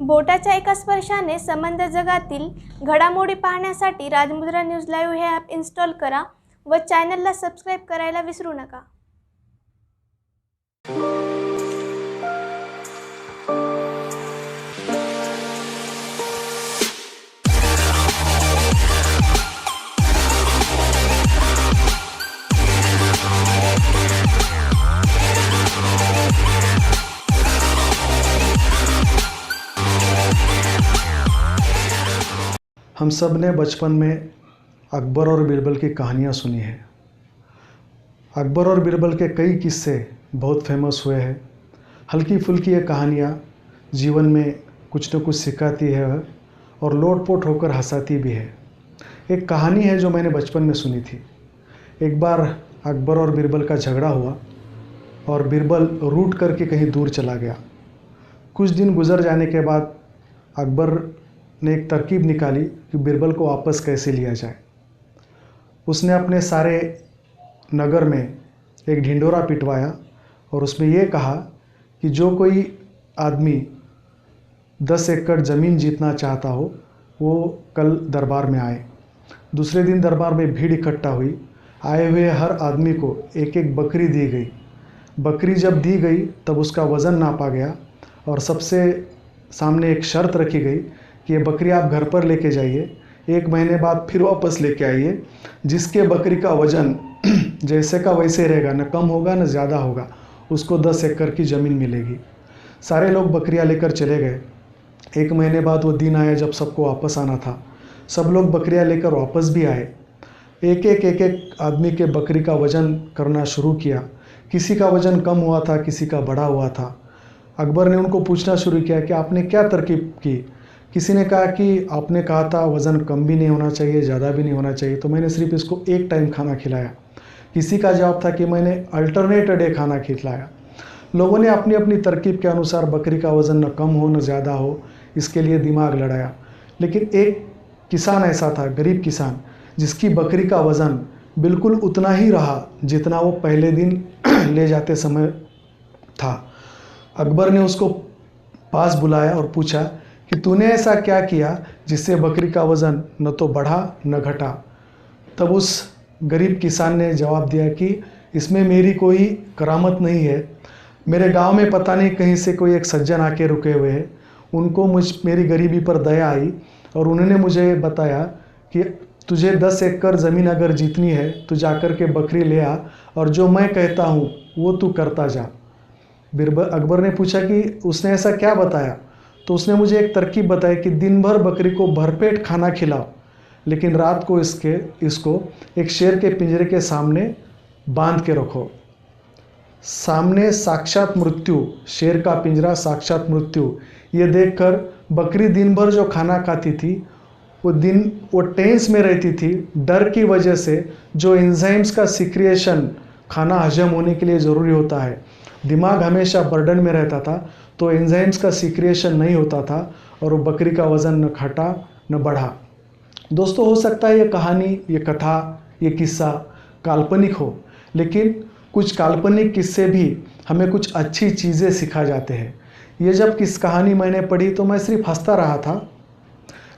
बोटाच्या एका स्पर्शाने संबंध जगातील घडामोडी पाहण्यासाठी राजमुद्रा न्यूज लाईव्ह हे ॲप इन्स्टॉल करा व चॅनलला सबस्क्राईब करायला विसरू नका। हम सब ने बचपन में अकबर और बीरबल की कहानियाँ सुनी हैं। अकबर और बीरबल के कई किस्से बहुत फेमस हुए हैं। हल्की फुल्की ये कहानियाँ जीवन में कुछ न कुछ सिखाती है और लोटपोट होकर हंसाती भी है। एक कहानी है जो मैंने बचपन में सुनी थी। एक बार अकबर और बीरबल का झगड़ा हुआ और बीरबल रूठ करके कहीं दूर चला गया। कुछ दिन गुजर जाने के बाद अकबर ने एक तरकीब निकाली कि बीरबल को वापस कैसे लिया जाए। उसने अपने सारे नगर में एक ढिंढोरा पिटवाया और उसमें यह कहा कि जो कोई आदमी 10 एकड़ ज़मीन जीतना चाहता हो वो कल दरबार में आए। दूसरे दिन दरबार में भीड़ इकट्ठा हुई। आए हुए हर आदमी को एक एक बकरी दी गई। बकरी जब दी गई तब उसका वज़न नापा गया और सबसे सामने एक शर्त रखी गई कि ये बकरी आप घर पर लेके जाइए, 1 महीने बाद फिर वापस लेके आइए। जिसके बकरी का वज़न जैसे का वैसे रहेगा, न कम होगा न ज़्यादा होगा, उसको 10 एकड़ की ज़मीन मिलेगी। सारे लोग बकरियां लेकर चले गए। 1 महीने बाद वो दिन आया जब सबको वापस आना था। सब लोग बकरियां लेकर वापस भी आए। एक एक आदमी के बकरी का वज़न करना शुरू किया। किसी का वज़न कम हुआ था, किसी का बढ़ा हुआ था। अकबर ने उनको पूछना शुरू किया कि आपने क्या तरकीब की। किसी ने कहा कि आपने कहा था वज़न कम भी नहीं होना चाहिए, ज़्यादा भी नहीं होना चाहिए, तो मैंने सिर्फ इसको 1 टाइम खाना खिलाया। किसी का जवाब था कि मैंने अल्टरनेट डे खाना खिलाया। लोगों ने अपनी अपनी तरकीब के अनुसार बकरी का वज़न न कम हो न ज़्यादा हो, इसके लिए दिमाग लड़ाया। लेकिन एक किसान ऐसा था, गरीब किसान, जिसकी बकरी का वज़न बिल्कुल उतना ही रहा जितना वो पहले दिन ले जाते समय था। अकबर ने उसको पास बुलाया और पूछा कि तूने ऐसा क्या किया जिससे बकरी का वज़न न तो बढ़ा न घटा। तब उस गरीब किसान ने जवाब दिया कि इसमें मेरी कोई करामत नहीं है। मेरे गांव में पता नहीं कहीं से कोई एक सज्जन आके रुके हुए हैं। उनको मेरी गरीबी पर दया आई और उन्होंने मुझे बताया कि तुझे 10 एकड़ ज़मीन अगर जीतनी है तो जाकर के बकरी ले आ और जो मैं कहता हूँ वो तू करता जा। अकबर ने पूछा कि उसने ऐसा क्या बताया। तो उसने मुझे एक तरकीब बताई कि दिन भर बकरी को भरपेट खाना खिलाओ, लेकिन रात को इसको एक शेर के पिंजरे के सामने बांध के रखो। सामने साक्षात मृत्यु, शेर का पिंजरा साक्षात मृत्यु, ये देखकर बकरी दिन भर जो खाना खाती थी वो टेंस में रहती थी। डर की वजह से जो एंजाइम्स का सिक्रिएशन खाना हजम होने के लिए ज़रूरी होता है, दिमाग हमेशा बर्डन में रहता था, तो एंजाइम्स का सिक्रिएशन नहीं होता था और वो बकरी का वज़न न घटा न बढ़ा। दोस्तों, हो सकता है ये कहानी, ये कथा, ये किस्सा काल्पनिक हो, लेकिन कुछ काल्पनिक किस्से भी हमें कुछ अच्छी चीज़ें सिखा जाते हैं। ये जब कहानी मैंने पढ़ी तो मैं सिर्फ हंसता रहा था,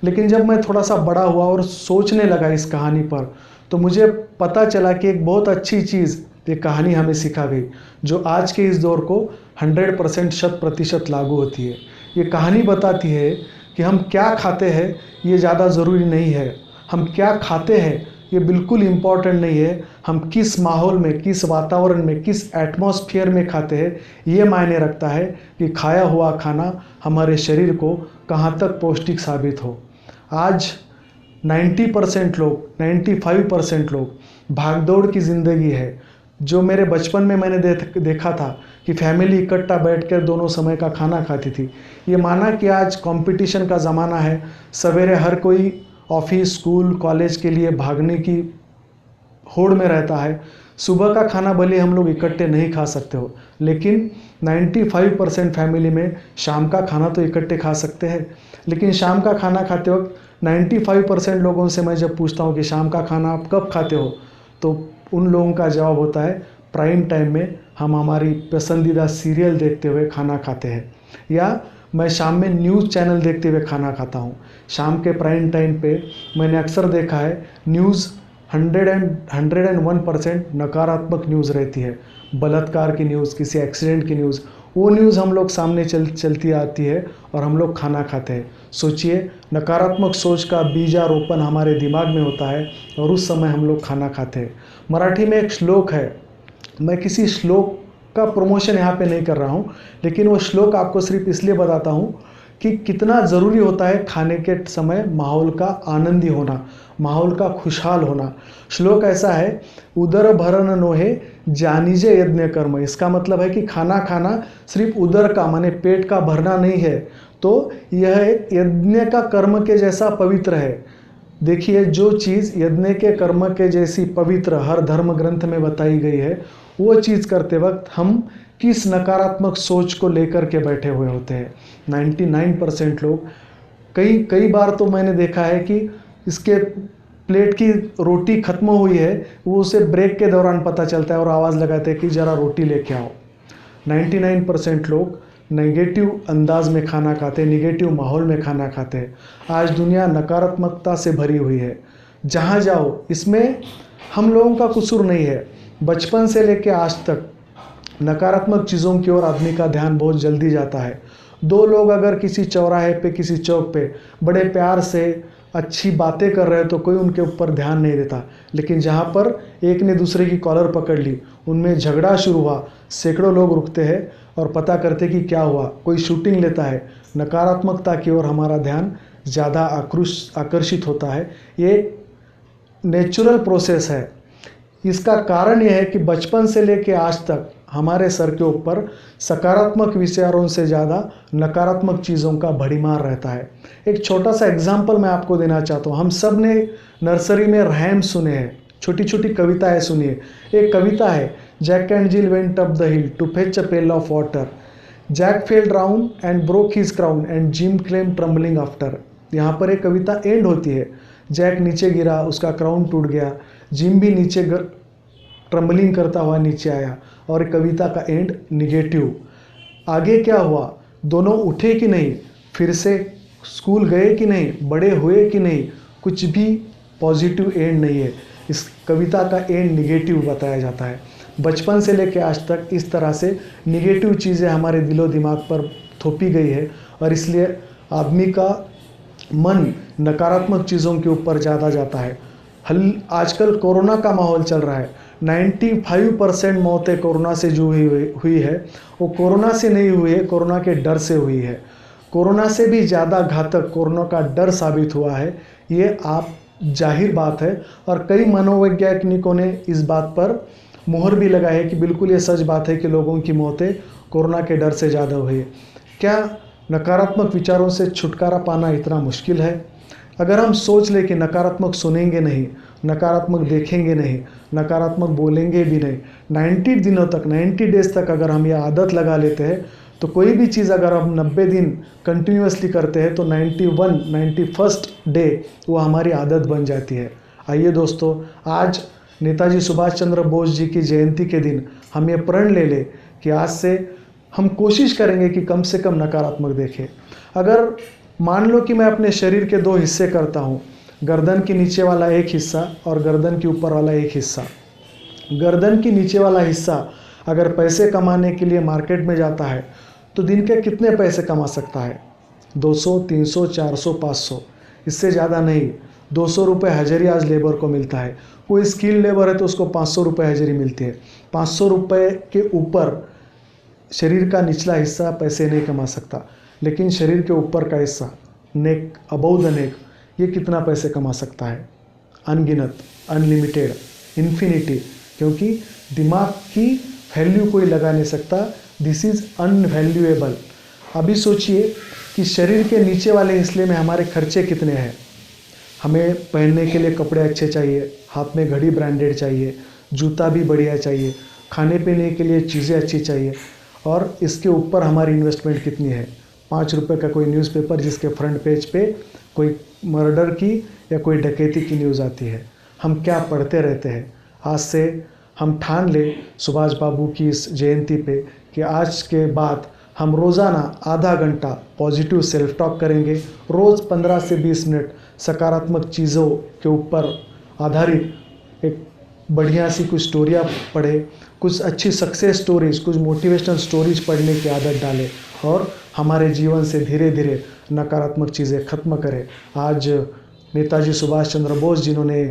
लेकिन जब मैं थोड़ा सा बड़ा हुआ और सोचने लगा इस कहानी पर तो मुझे पता चला कि एक बहुत अच्छी चीज़ ये कहानी हमें सिखा गई, जो आज के इस दौर को 100% 100% लागू होती है। ये कहानी बताती है कि हम क्या खाते हैं ये ज़्यादा ज़रूरी नहीं है। हम क्या खाते हैं ये बिल्कुल इम्पॉर्टेंट नहीं है। हम किस माहौल में, किस वातावरण में, किस एटमॉस्फेयर में खाते हैं ये मायने रखता है कि खाया हुआ खाना हमारे शरीर को कहाँ तक पौष्टिक साबित हो। आज 90% लोग, 95% लोग भागदौड़ की ज़िंदगी है। जो मेरे बचपन में मैंने देखा था कि फैमिली इकट्ठा बैठकर दोनों समय का खाना खाती थी। ये माना कि आज कंपटीशन का ज़माना है, सवेरे हर कोई ऑफिस, स्कूल, कॉलेज के लिए भागने की होड़ में रहता है। सुबह का खाना भले हम लोग इकट्ठे नहीं खा सकते हो, लेकिन 95% फैमिली में शाम का खाना तो इकट्ठे खा सकते हैं। लेकिन शाम का खाना खाते वक्त 95% लोगों से मैं जब पूछता हूँ कि शाम का खाना आप कब खाते हो, तो उन लोगों का जवाब होता है प्राइम टाइम में हम हमारी पसंदीदा सीरियल देखते हुए खाना खाते हैं, या मैं शाम में न्यूज़ चैनल देखते हुए खाना खाता हूँ। शाम के प्राइम टाइम पे मैंने अक्सर देखा है न्यूज़ 101% नकारात्मक न्यूज़ रहती है। बलात्कार की न्यूज़, किसी एक्सीडेंट की न्यूज़, वो न्यूज़ हम लोग सामने चलती आती है और हम लोग खाना खाते हैं। सोचिए, नकारात्मक सोच का बीजारोपण हमारे दिमाग में होता है और उस समय हम लोग खाना खाते हैं। मराठी में एक श्लोक है, मैं किसी श्लोक का प्रमोशन यहाँ पे नहीं कर रहा हूँ, लेकिन वो श्लोक आपको सिर्फ इसलिए बताता हूँ कि कितना ज़रूरी होता है खाने के समय माहौल का आनंदी होना, माहौल का खुशहाल होना। श्लोक ऐसा है, उदर भरण नोहे जानिजे यज्ञ कर्म। इसका मतलब है कि खाना खाना सिर्फ उदर का माने पेट का भरना नहीं है, तो यह एक यज्ञ का कर्म के जैसा पवित्र है। देखिए, जो चीज़ यज्ञ के कर्म के जैसी पवित्र हर धर्म ग्रंथ में बताई गई है, वो चीज़ करते वक्त हम किस नकारात्मक सोच को लेकर के बैठे हुए होते हैं। 99% लोग, कई बार तो मैंने देखा है कि इसके प्लेट की रोटी ख़त्म हुई है, वो उसे ब्रेक के दौरान पता चलता है और आवाज़ लगाते हैं कि ज़रा रोटी लेके आओ। 99% लोग नेगेटिव अंदाज में खाना खाते हैं, नेगेटिव माहौल में खाना खाते हैं। आज दुनिया नकारात्मकता से भरी हुई है, जहाँ जाओ। इसमें हम लोगों का कसूर नहीं है। बचपन से लेकर आज तक नकारात्मक चीज़ों की ओर आदमी का ध्यान बहुत जल्दी जाता है। दो लोग अगर किसी चौराहे पे, किसी चौक पे बड़े प्यार से अच्छी बातें कर रहे हैं तो कोई उनके ऊपर ध्यान नहीं देता, लेकिन जहाँ पर एक ने दूसरे की कॉलर पकड़ ली, उनमें झगड़ा शुरू हुआ, सैकड़ों लोग रुकते हैं और पता करते कि क्या हुआ, कोई शूटिंग लेता है। नकारात्मकता की ओर हमारा ध्यान ज़्यादा आकर्षित होता है। ये नेचुरल प्रोसेस है। इसका कारण यह है कि बचपन से लेकर आज तक हमारे सर के ऊपर सकारात्मक विचारों से ज़्यादा नकारात्मक चीज़ों का भड़ीमार रहता है। एक छोटा सा एग्जाम्पल मैं आपको देना चाहता हूँ। हम सब ने नर्सरी में रैम सुने हैं, छोटी छोटी कविताएं सुनी है। एक कविता है, Jack and Jill went up the hill to fetch a pail of water, Jack fell down and broke his crown and Jill came tumbling after. यहाँ पर एक कविता एंड होती है, जैक नीचे गिरा, उसका क्राउन टूट गया, जिम भी नीचे ट्रम्बलिंग करता हुआ नीचे आया, और कविता का एंड निगेटिव। आगे क्या हुआ, दोनों उठे कि नहीं, फिर से स्कूल गए कि नहीं, बड़े हुए कि नहीं, कुछ भी पॉजिटिव एंड नहीं है। इस कविता का एंड निगेटिव बताया जाता है। बचपन से लेकर आज तक इस तरह से निगेटिव चीज़ें हमारे दिलो दिमाग पर थोपी गई है और इसलिए आदमी का मन नकारात्मक चीज़ों के ऊपर ज़्यादा जाता है। आजकल कोरोना का माहौल चल रहा है। 95% मौतें कोरोना से जो हुई है वो कोरोना से नहीं हुई है, कोरोना के डर से हुई है। कोरोना से भी ज़्यादा घातक कोरोना का डर साबित हुआ है, ये आप जाहिर बात है। और कई मनोवैज्ञानिकों ने इस बात पर मुहर भी लगाई है कि बिल्कुल ये सच बात है कि लोगों की मौतें कोरोना के डर से ज़्यादा हुई है। क्या नकारात्मक विचारों से छुटकारा पाना इतना मुश्किल है? अगर हम सोच लें कि नकारात्मक सुनेंगे नहीं, नकारात्मक देखेंगे नहीं, नकारात्मक बोलेंगे भी नहीं, 90 दिनों तक, 90 डेज तक अगर हम ये आदत लगा लेते हैं, तो कोई भी चीज़ अगर हम 90 दिन कंटिन्यूसली करते हैं तो 91st डे वो हमारी आदत बन जाती है। आइए दोस्तों, आज नेताजी सुभाष चंद्र बोस जी की जयंती के दिन हम ये प्रण ले लें कि आज से हम कोशिश करेंगे कि कम से कम नकारात्मक देखें। अगर मान लो कि मैं अपने शरीर के 2 हिस्से करता हूँ, गर्दन के नीचे वाला एक हिस्सा और गर्दन के ऊपर वाला एक हिस्सा। गर्दन के नीचे वाला हिस्सा अगर पैसे कमाने के लिए मार्केट में जाता है तो दिन के कितने पैसे कमा सकता है? 200, 300, 400, 500, इससे ज़्यादा नहीं। 200 रुपये हाजिरी आज लेबर को मिलता है। कोई स्किल लेबर है तो उसको 500 रुपये हाजिरी मिलती है। 500 रुपये के ऊपर शरीर का निचला हिस्सा पैसे नहीं कमा सकता, लेकिन शरीर के ऊपर का हिस्सा, नेक, अबव द नेक, ये कितना पैसे कमा सकता है? अनगिनत, अनलिमिटेड, इन्फिनिटी। क्योंकि दिमाग की वैल्यू कोई लगा नहीं सकता। This is invaluable. अभी सोचिए कि शरीर के नीचे वाले हिस्से में हमारे खर्चे कितने हैं। हमें पहनने के लिए कपड़े अच्छे चाहिए, हाथ में घड़ी ब्रांडेड चाहिए, जूता भी बढ़िया चाहिए, खाने पीने के लिए चीज़ें अच्छी चाहिए, और इसके ऊपर हमारी इन्वेस्टमेंट कितनी है? 5 रुपये का कोई न्यूज़पेपर जिसके फ्रंट पेज पे कोई मर्डर की या कोई डकैती की न्यूज़ आती है, हम क्या पढ़ते रहते हैं? आज से हम ठान ले सुभाष बाबू की इस जयंती पे कि आज के बाद हम रोज़ाना आधा घंटा पॉजिटिव सेल्फ टॉक करेंगे। रोज़ 15 से 20 मिनट सकारात्मक चीज़ों के ऊपर आधारित एक बढ़िया सी कुछ स्टोरियाँ पढ़े, कुछ अच्छी सक्सेस स्टोरीज़, कुछ मोटिवेशनल स्टोरीज पढ़ने की आदत डालें और हमारे जीवन से धीरे धीरे नकारात्मक चीज़ें ख़त्म करें। आज नेताजी सुभाष चंद्र बोस जिन्होंने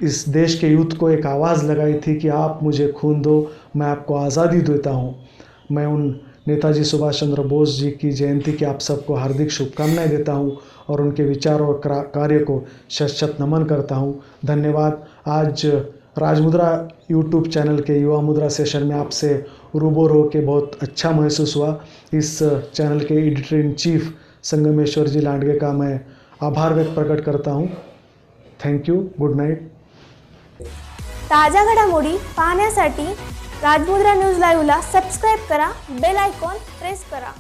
इस देश के यूथ को एक आवाज़ लगाई थी कि आप मुझे खून दो, मैं आपको आज़ादी देता हूँ। मैं उन नेताजी सुभाष चंद्र बोस जी की जयंती की आप सबको हार्दिक शुभकामनाएं देता हूँ और उनके विचारों और कार्य को शत शत नमन करता हूँ। धन्यवाद। आज राजमुद्रा यूट्यूब चैनल के युवा मुद्रा सेशन में आपसे रूबरू होकर बहुत अच्छा महसूस हुआ। इस चैनल के एडिटर इन चीफ संगमेश्वर जी लांडगे का मैं आभार व्यक्त प्रकट करता हूँ। Thank you. Good night. ताज्या घडामोडी पाहण्यासाठी राजमुद्रा न्यूज लाईव्हला सबस्क्राईब करा, बेल आयकॉन प्रेस करा.